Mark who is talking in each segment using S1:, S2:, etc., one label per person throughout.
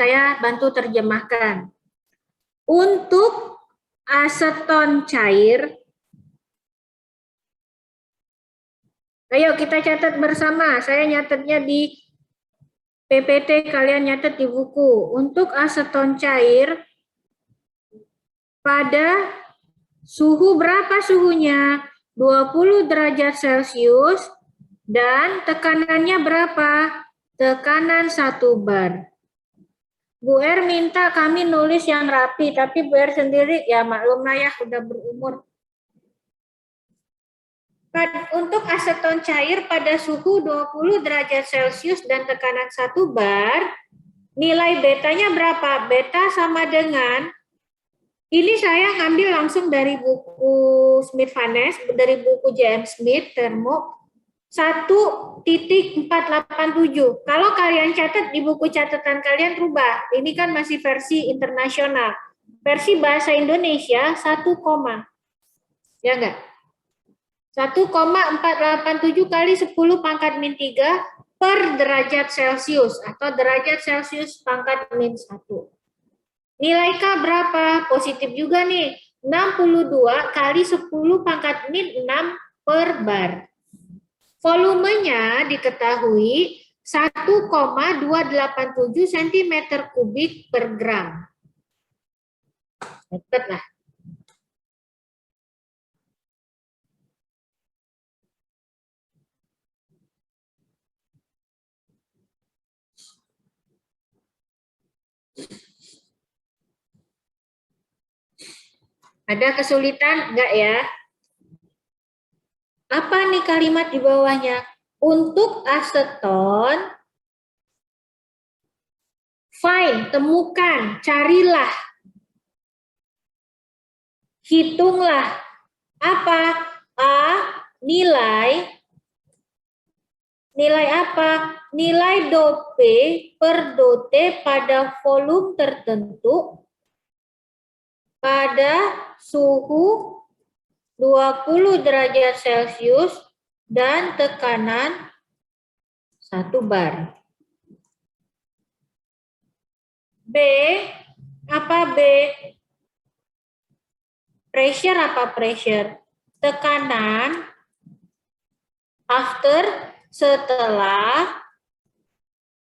S1: Saya bantu terjemahkan. Untuk aseton cair, ayo kita catat bersama. Saya nyatetnya di PPT, kalian nyatet di buku. Untuk aseton cair, pada suhu berapa suhunya? 20 derajat Celcius dan tekanannya berapa? Tekanan 1 bar. Bu R minta kami nulis yang rapi, tapi Bu R sendiri ya maklumlah ya udah berumur. Untuk aseton cair pada suhu 20 derajat Celcius dan tekanan 1 bar, nilai betanya berapa? Beta sama dengan, ini saya ambil langsung dari buku Smith Vanes, dari buku JM Smith, Termo, 1.487. Kalau kalian catat di buku catatan kalian rubah. Ini kan masih versi internasional. Versi bahasa Indonesia 1, ya enggak? 1,487 kali 10 pangkat min 3 per derajat Celcius atau derajat Celcius pangkat min 1. Nilai K berapa? Positif juga nih. 62 kali 10 pangkat min 6 per bar. Volumenya diketahui 1,287 cm3 per gram. Deket lah. Ada kesulitan enggak ya? Apa nih kalimat di bawahnya? Untuk aseton, find, temukan, carilah, hitunglah. Apa? A, nilai apa? Nilai dou P per dou T pada volume tertentu pada suhu 20 derajat Celcius dan tekanan 1 bar. B, apa B? Pressure apa pressure? Tekanan after, setelah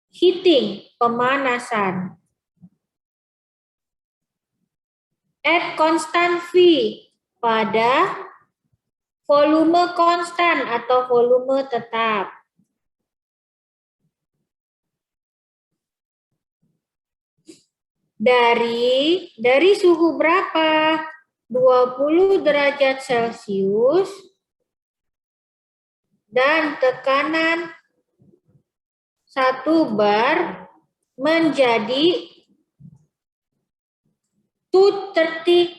S1: heating, pemanasan. At constant V, pada volume konstan atau volume tetap. Dari suhu berapa? 20 derajat Celcius dan tekanan 1 bar menjadi 30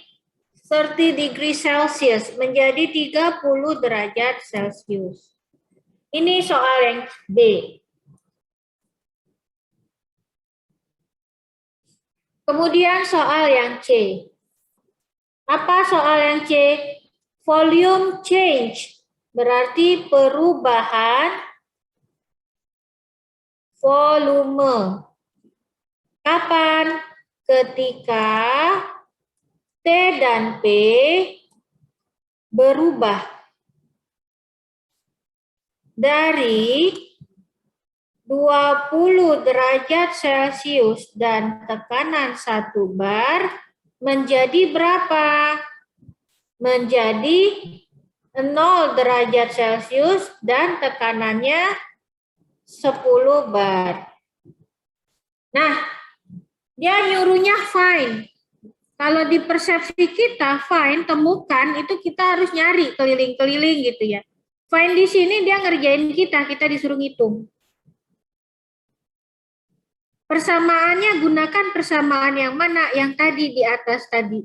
S1: degree Celsius, menjadi 30 derajat Celcius. Ini soal yang B. Kemudian soal yang C. Apa soal yang C? Volume change, berarti perubahan volume. Kapan? Ketika T dan P berubah dari 20 derajat Celcius dan tekanan 1 bar menjadi berapa? Menjadi 0 derajat Celcius dan tekanannya 10 bar. Nah, dia nyuruhnya find. Kalau di persepsi kita, find, temukan, itu kita harus nyari keliling-keliling gitu ya. Find di sini dia ngerjain kita disuruh ngitung. Persamaannya gunakan persamaan yang mana? Yang tadi di atas tadi.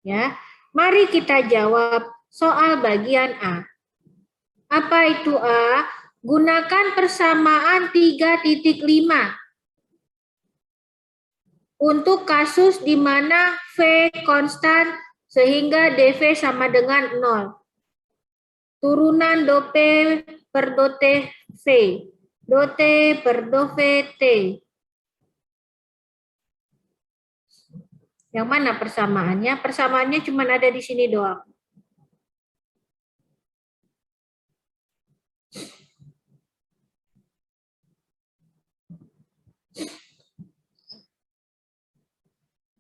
S1: Ya, mari kita jawab soal bagian A. Apa itu A? Gunakan persamaan 3.5 untuk kasus di mana V konstan sehingga dV sama dengan 0. Turunan dou P per dou T V. Dou T per dou V T. Yang mana persamaannya? Persamaannya cuma ada di sini doang.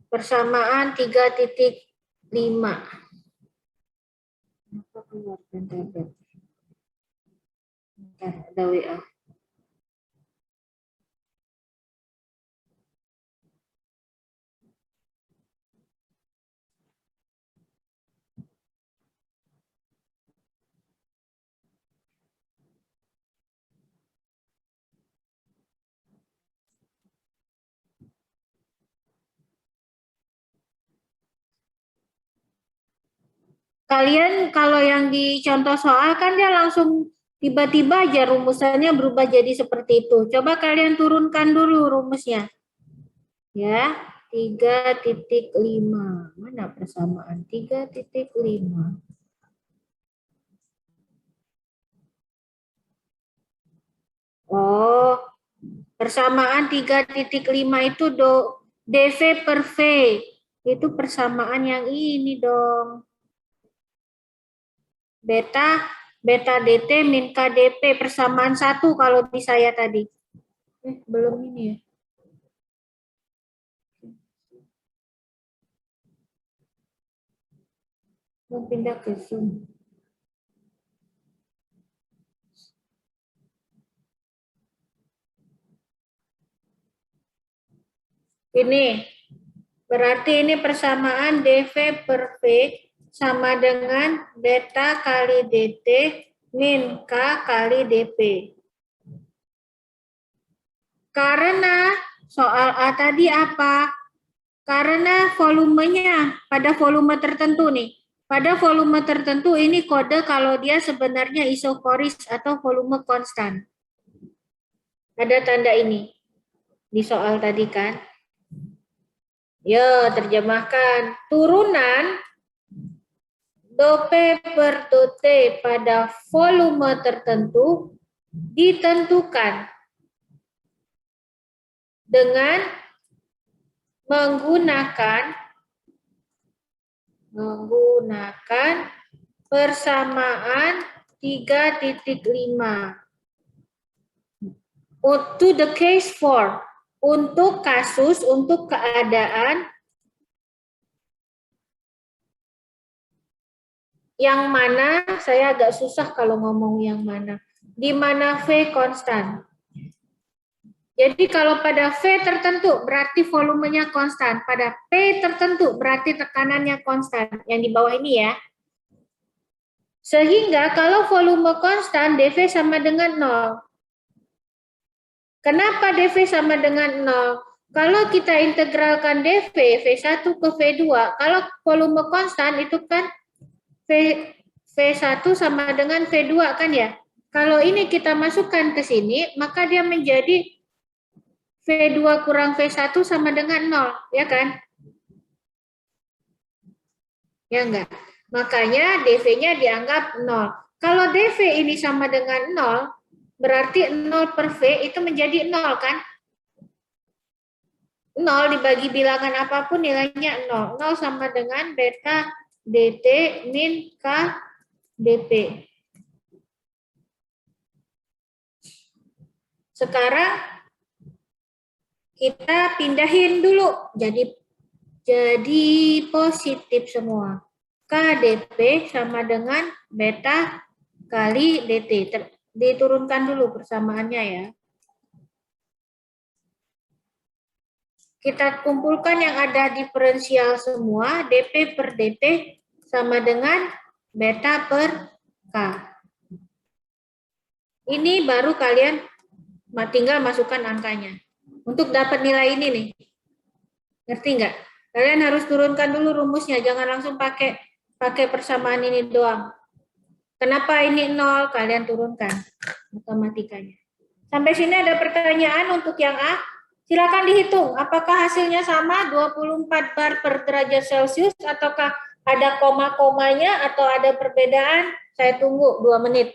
S1: Persamaan 3.5. Kenapa keluarkan tablet? Bentar, ada WA. Kalian kalau yang di contoh soal kan dia langsung tiba-tiba aja rumusannya berubah jadi seperti itu. Coba kalian turunkan dulu rumusnya. Ya, 3.5. Mana persamaan 3.5? Oh, persamaan 3.5 itu DV per V. Itu persamaan yang ini dong. Beta DT min KDP persamaan 1 kalau di saya tadi. Belum ini ya. Mau pindah ke Zoom. Ini berarti ini persamaan DV per V sama dengan beta kali DT min K kali DP. Karena soal A tadi apa? Karena volumenya pada volume tertentu nih. Pada volume tertentu ini kode kalau dia sebenarnya isokoris atau volume konstan. Ada tanda ini di soal tadi kan? Yo, terjemahkan. Turunan dou P per dou T pada volume tertentu ditentukan dengan menggunakan persamaan 3.5. To the case for, untuk keadaan yang mana, saya agak susah kalau ngomong yang mana, di mana V konstan. Jadi kalau pada V tertentu berarti volumenya konstan, pada P tertentu berarti tekanannya konstan, yang di bawah ini ya. Sehingga kalau volume konstan, dV sama dengan 0. Kenapa dV sama dengan 0? Kalau kita integralkan dV, V1 ke V2, kalau volume konstan itu kan V1 sama dengan V2 kan ya? Kalau ini kita masukkan ke sini, maka dia menjadi V2 kurang V1 sama dengan 0, ya kan? Ya enggak? Makanya dV-nya dianggap 0. Kalau dV ini sama dengan 0, berarti 0 per V itu menjadi 0 kan? 0 dibagi bilangan apapun nilainya 0. 0 sama dengan beta dt min K dP. Sekarang kita pindahin dulu jadi positif semua. KdP sama dengan beta kali dt. Diturunkan dulu persamaannya ya. Kita kumpulkan yang ada diferensial semua, dP per dt sama dengan beta per K. Ini baru kalian tinggal masukkan angkanya. Untuk dapat nilai ini nih. Ngerti nggak? Kalian harus turunkan dulu rumusnya, jangan langsung pakai persamaan ini doang. Kenapa ini 0? Kalian turunkan matematikanya. Sampai sini ada pertanyaan untuk yang A? Silakan dihitung, apakah hasilnya sama 24 bar per derajat Celcius ataukah ada koma-komanya atau ada perbedaan? Saya tunggu 2 menit.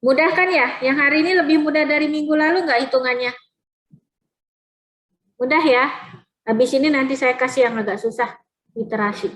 S1: Mudah kan ya? Yang hari ini lebih mudah dari minggu lalu nggak hitungannya? Mudah ya? Habis ini nanti saya kasih yang agak susah, literasi.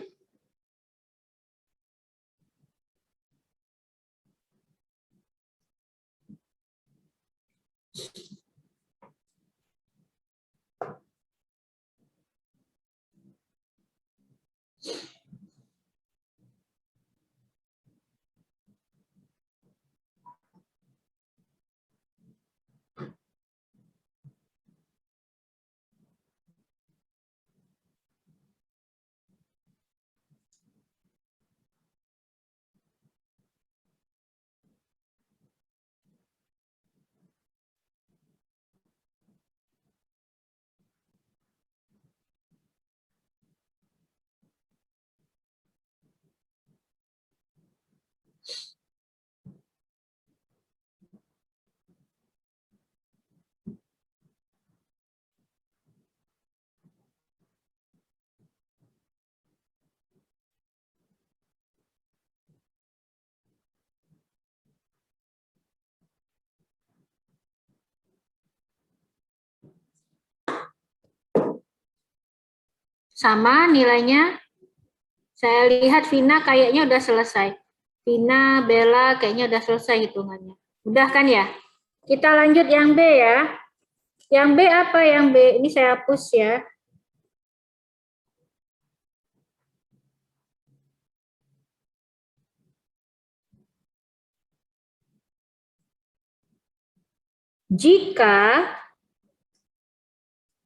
S1: Sama nilainya. Saya lihat Vina kayaknya udah selesai. Vina, Bella kayaknya udah selesai hitungannya. Udah kan ya? Kita lanjut yang B ya. Yang B apa yang B? Ini saya hapus ya. Jika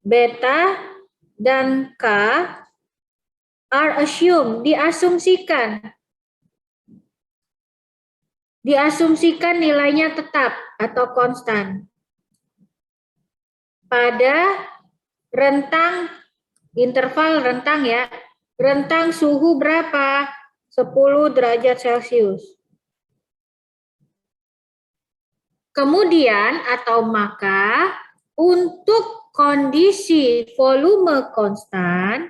S1: beta dan K are assumed, diasumsikan nilainya tetap atau konstan pada rentang, interval rentang ya, rentang suhu berapa? 10 derajat Celcius. Kemudian atau maka untuk kondisi volume konstan,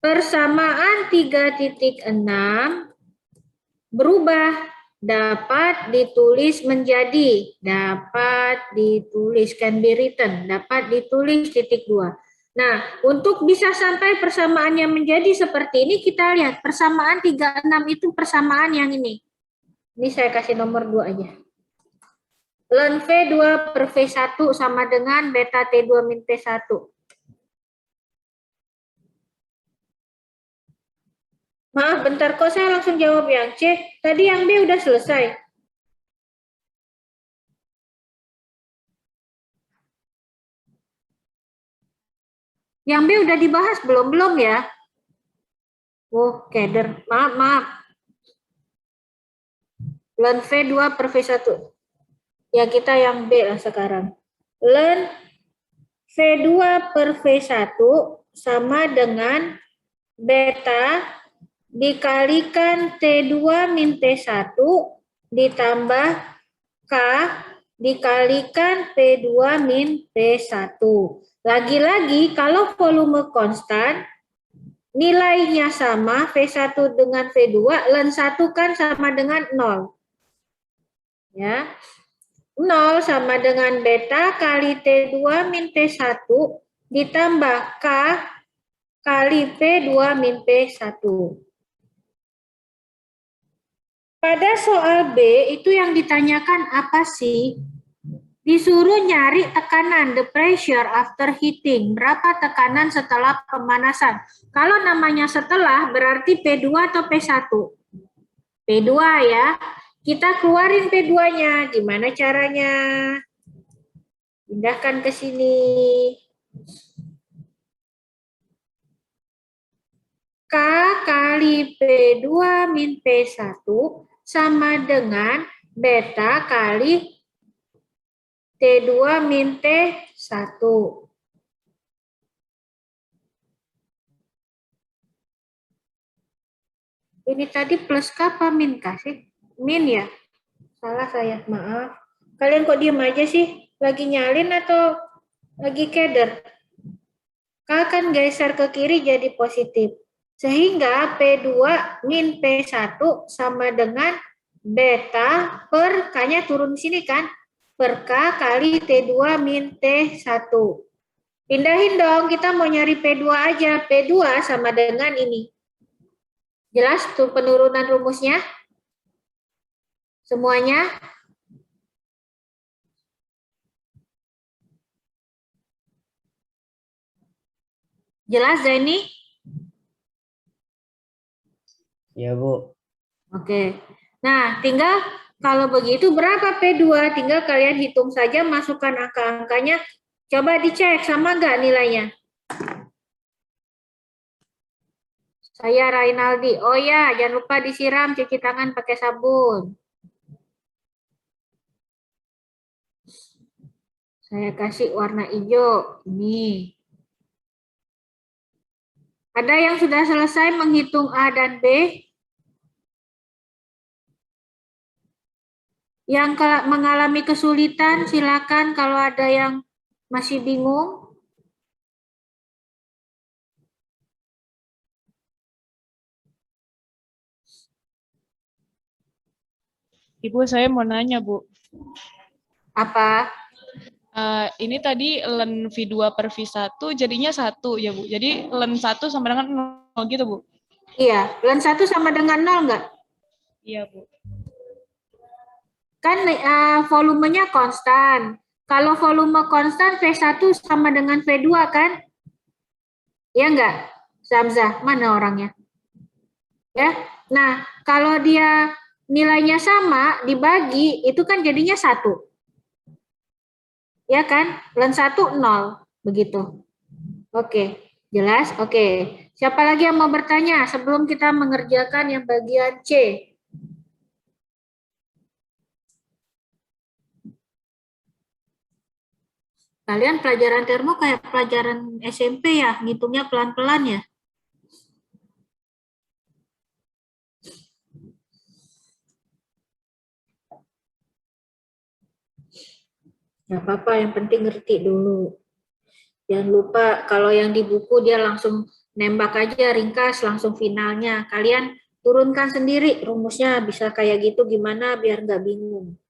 S1: persamaan 3.6 berubah, dapat ditulis menjadi, can be written, dapat ditulis titik 2. Nah, untuk bisa sampai persamaannya menjadi seperti ini, kita lihat persamaan 36 itu persamaan yang ini. Ini saya kasih nomor 2 aja. Ln V2 per V1 sama dengan beta T2 min T1. Maaf, bentar kok saya langsung jawab yang C. Tadi yang B udah selesai. Yang B udah dibahas belum? Belum ya? Oh, keder. Maaf. Ln V2 per V1. Ya, kita yang B lah sekarang. Ln V2 per V1 sama dengan beta dikalikan T2 min T1 ditambah K dikalikan P2 min P1. Lagi-lagi kalau volume konstan, nilainya sama, V1 dengan V2, ln 1 kan sama dengan 0. Ya. 0 sama dengan beta kali T2 min T1 ditambah K kali P2 min P1. Pada soal B, itu yang ditanyakan apa sih? Disuruh nyari tekanan, the pressure after heating. Berapa tekanan setelah pemanasan? Kalau namanya setelah, berarti P2 atau P1? P2 ya. Kita keluarin P2-nya. Gimana caranya? Pindahkan ke sini. K kali P2 min P1 sama dengan beta kali T2 min T1. Ini tadi plus K apa min K sih? Min ya? Salah saya, maaf. Kalian kok diem aja sih? Lagi nyalin atau lagi keder? K kan geser ke kiri jadi positif. Sehingga P2 min P1 sama dengan beta per K-nya turun sini kan, per K kali T2 min T1. Pindahin dong, kita mau nyari P2 aja. P2 sama dengan ini. Jelas tuh penurunan rumusnya? Semuanya? Jelas, Zaini?
S2: Ya, Bu.
S1: Oke. Nah, tinggal kalau begitu berapa P2? Tinggal kalian hitung saja, masukkan angka-angkanya. Coba dicek sama nggak nilainya? Saya Rainaldi. Oh ya, jangan lupa disiram, cuci tangan pakai sabun. Saya kasih warna hijau. Ini. Ada yang sudah selesai menghitung A dan B? Yang mengalami kesulitan, silakan kalau ada yang masih bingung.
S3: Ibu, saya mau nanya, Bu.
S1: Apa?
S3: Ini tadi len V2 per V1 jadinya 1 ya, Bu. Jadi len 1 sama dengan 0 gitu, Bu?
S1: Iya, len 1 sama dengan 0 nggak?
S3: Iya, Bu.
S1: Kan volumenya konstan. Kalau volume konstan V1 sama dengan V2 kan? Ya enggak? Zamzah, mana orangnya? Ya. Nah, kalau dia nilainya sama dibagi itu kan jadinya 1. Ya kan? Len 1 0 begitu. Oke, jelas? Oke. Siapa lagi yang mau bertanya sebelum kita mengerjakan yang bagian C? Kalian pelajaran termo kayak pelajaran SMP ya, ngitungnya pelan-pelan ya? Nggak apa-apa, yang penting ngerti dulu. Jangan lupa kalau yang di buku dia langsung nembak aja, ringkas, langsung finalnya. Kalian turunkan sendiri rumusnya bisa kayak gitu gimana biar nggak bingung.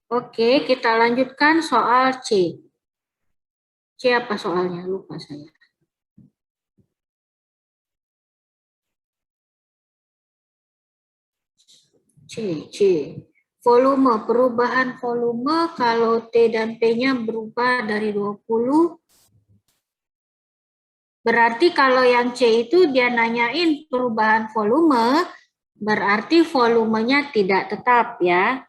S1: Oke, kita lanjutkan soal C. C apa soalnya? Lupa saya. C. Volume, perubahan volume kalau T dan P-nya berubah dari 20. Berarti kalau yang C itu dia nanyain perubahan volume, berarti volumenya tidak tetap ya.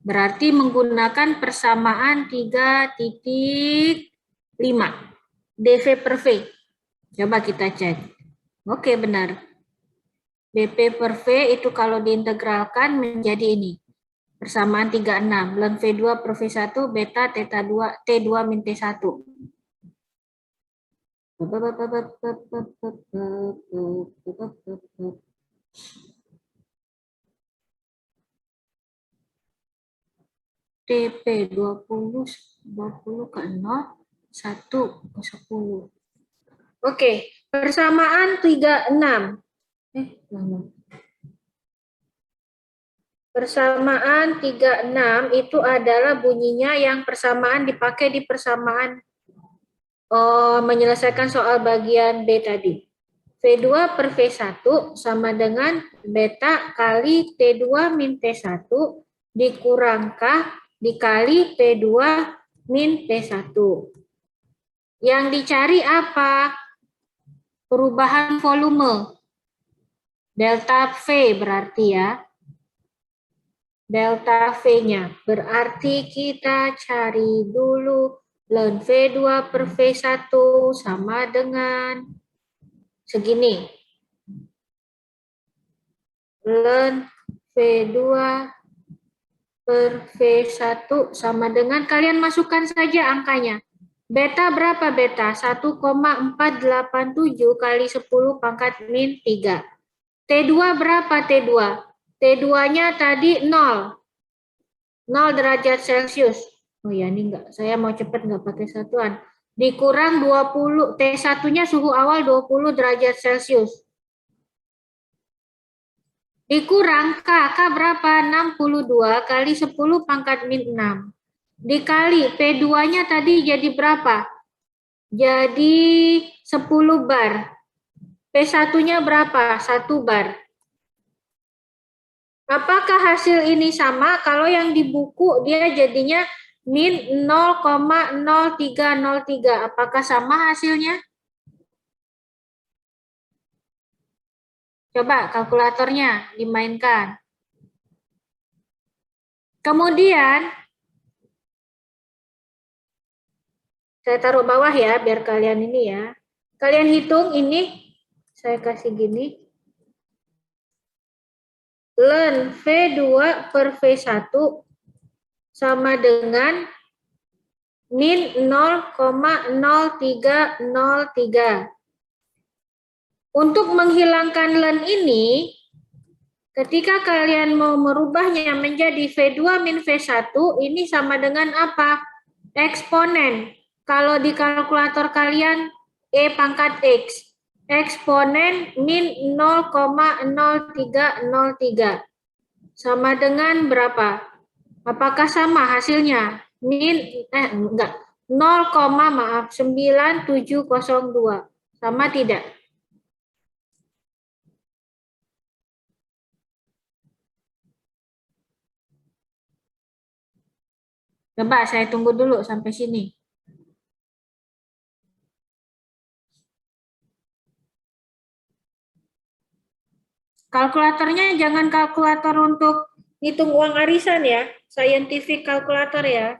S1: Berarti menggunakan persamaan 3 titik 5. dV per V. Coba kita cek. Oke, benar. dP per V itu kalau diintegralkan menjadi ini. Persamaan 36. Ln V2 per V1 beta theta 2 T2 min T1. TP 20 ke 0, 1 ke 10. Oke, persamaan 36. Persamaan 36 itu adalah bunyinya yang persamaan dipakai di persamaan menyelesaikan soal bagian B tadi. V2 per V1 sama dengan beta kali T2 min T1 dikurang K dikali P2 min P1. Yang dicari apa? Perubahan volume. Delta V berarti ya. Delta V-nya. Berarti kita cari dulu ln V2 per V1 sama dengan segini. Ln V2 per V1 sama dengan, kalian masukkan saja angkanya. Beta berapa beta? 1,487 kali 10 pangkat min 3. T2 berapa T2? T2-nya tadi 0. 0 derajat Celcius. Oh ya, ini enggak. Saya mau cepat enggak pakai satuan. Dikurang 20. T1-nya suhu awal 20 derajat Celcius. Dikurang K. K berapa? 62 kali 10 pangkat min 6. Dikali P2-nya tadi jadi berapa? Jadi 10 bar. P1-nya berapa? 1 bar. Apakah hasil ini sama? Kalau yang di buku dia jadinya min 0,0303. Apakah sama hasilnya? Coba kalkulatornya dimainkan. Kemudian, saya taruh bawah ya, biar kalian ini ya. Kalian hitung ini, saya kasih gini. Ln V2 per V1 sama dengan min 0,0303. Untuk menghilangkan ln ini, ketika kalian mau merubahnya menjadi V2 min V1, ini sama dengan apa? Eksponen. Kalau di kalkulator kalian, E pangkat X. Eksponen min 0,0303. Sama dengan berapa? Apakah sama hasilnya? Enggak. 0,9702. Sama tidak? Coba saya tunggu dulu sampai sini. Kalkulatornya jangan kalkulator untuk hitung uang arisan ya, scientific kalkulator ya.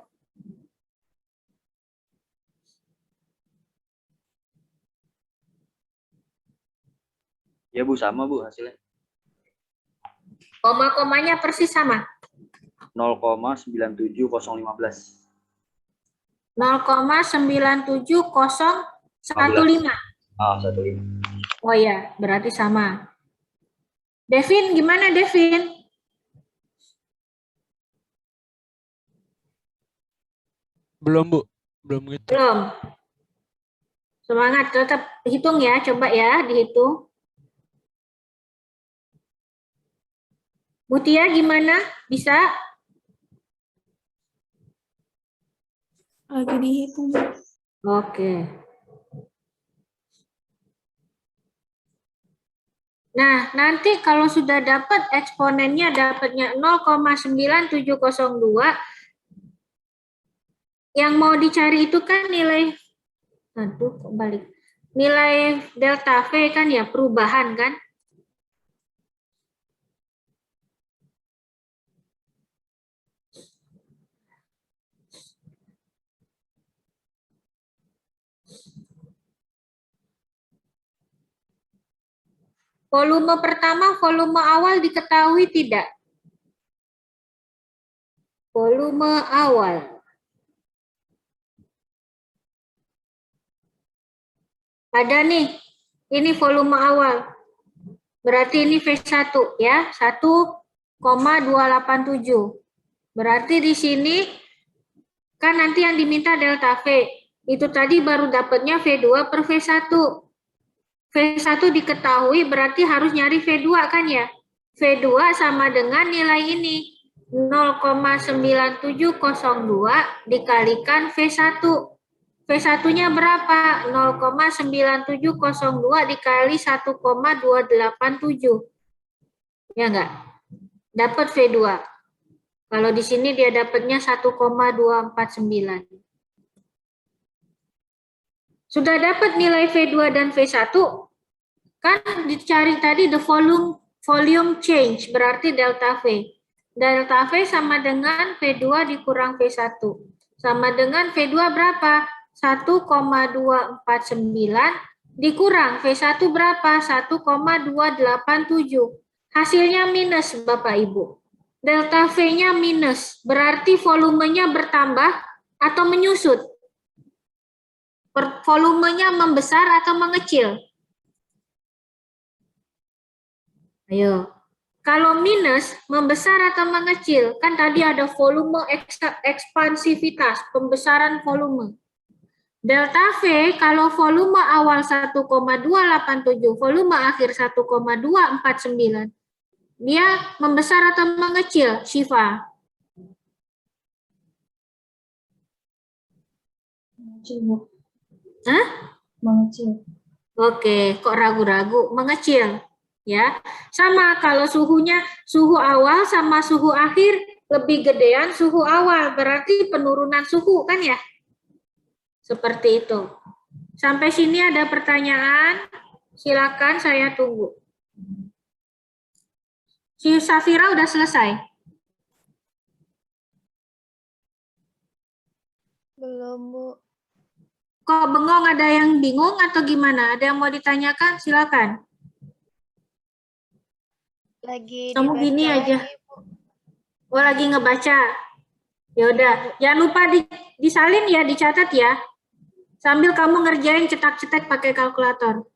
S2: Ya Bu, sama Bu hasilnya.
S1: Koma-komanya persis sama.
S2: 0,97015.
S1: 0,97015.
S2: 15.
S1: Oh ya, berarti sama. Devin, gimana Devin?
S4: Belum, Bu. Belum gitu.
S1: Belum. Semangat, tetap hitung ya, coba ya dihitung. Mutia gimana? Bisa?
S5: Lagi dihitung.
S1: Oke. Nah, nanti kalau sudah dapat eksponennya dapatnya 0,9702, yang mau dicari itu kan nilai, aduh kok balik, nilai delta V kan ya, perubahan kan? Volume pertama, volume awal diketahui tidak? Volume awal. Ada nih, ini volume awal. Berarti ini V1 ya, 1,287. Berarti di sini kan nanti yang diminta delta V. Itu tadi baru dapatnya V2 per V1. V1 diketahui berarti harus nyari V2 kan ya. V2 sama dengan nilai ini. 0,9702 dikalikan V1. V1-nya berapa? 0,9702 dikali 1,287. Ya enggak? Dapat V2. Kalau di sini dia dapatnya 1,249. Sudah dapat nilai V2 dan V1, kan dicari tadi the volume change, berarti delta V. Delta V sama dengan V2 dikurang V1. Sama dengan V2 berapa? 1,249 dikurang V1 berapa? 1,287. Hasilnya minus, Bapak Ibu. Delta V-nya minus, berarti volumenya bertambah atau menyusut? Volumenya membesar atau mengecil? Ayo. Kalau minus, membesar atau mengecil? Kan tadi ada volume ekspansivitas, pembesaran volume. Delta V, kalau volume awal 1,287, volume akhir 1,249, dia membesar atau mengecil, Syifa?
S5: Mengecil.
S1: Hah?
S5: Mengecil.
S1: Oke, kok ragu-ragu? Mengecil. Ya, sama kalau suhunya, suhu awal sama suhu akhir lebih gedean suhu awal, berarti penurunan suhu kan ya? Seperti itu. Sampai sini ada pertanyaan? Silakan, saya tunggu. Si Safira udah selesai?
S5: Belum, Bu.
S1: Kok bengong, ada yang bingung atau gimana? Ada yang mau ditanyakan? Silakan.
S5: Lagi
S1: Kamu
S5: dibaca
S1: gini aja.
S5: lagi, Bu.
S1: Oh, lagi ngebaca. Ya udah, jangan lupa disalin ya, dicatat ya. Sambil kamu ngerjain cetak-cetak pakai kalkulator.